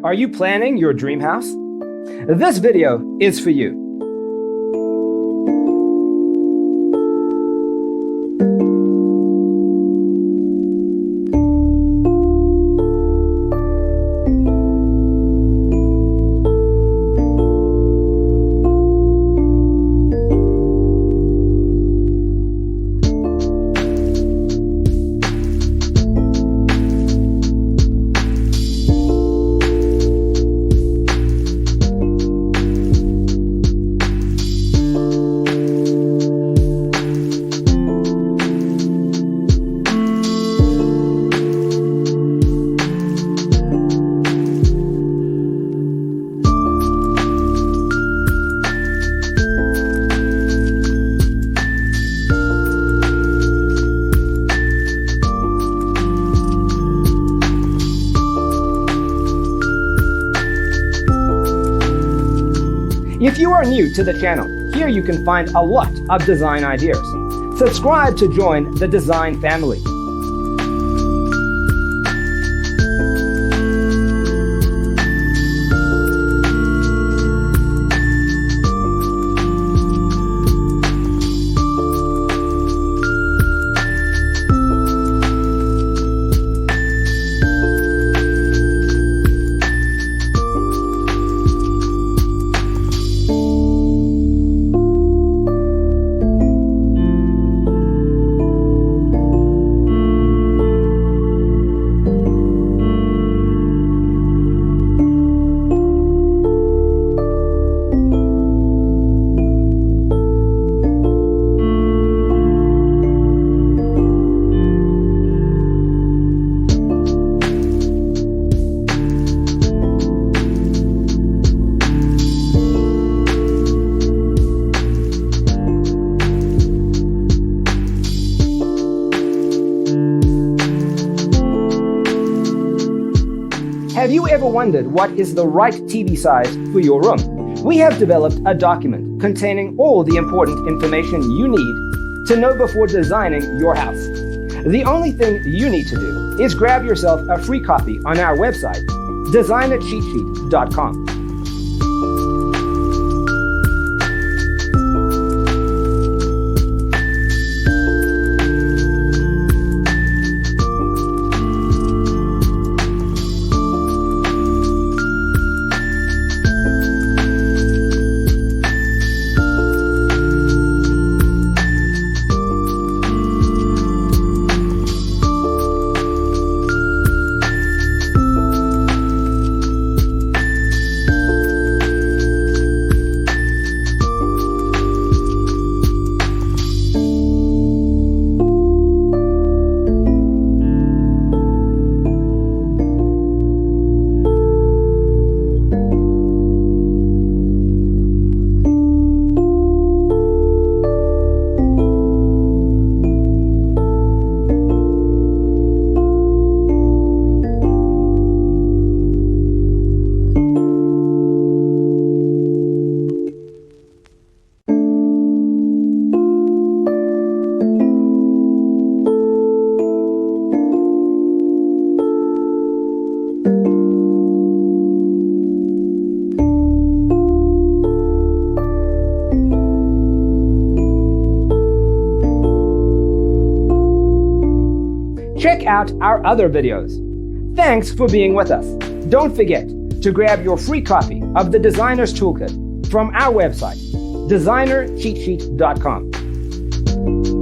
Are you planning your dream house? This video is for you. If you are new to the channel, here you can find a lot of design ideas. Subscribe to join the design family. Have you ever wondered what is the right TV size for your room? We have developed a document containing all the important information you need to know before designing your house. The only thing you need to do is grab yourself a free copy on our website, designercheatsheet.com. Check out our other videos. Thanks for being with us. Don't forget to grab your free copy of the Designer's Toolkit from our website, designercheatsheet.com.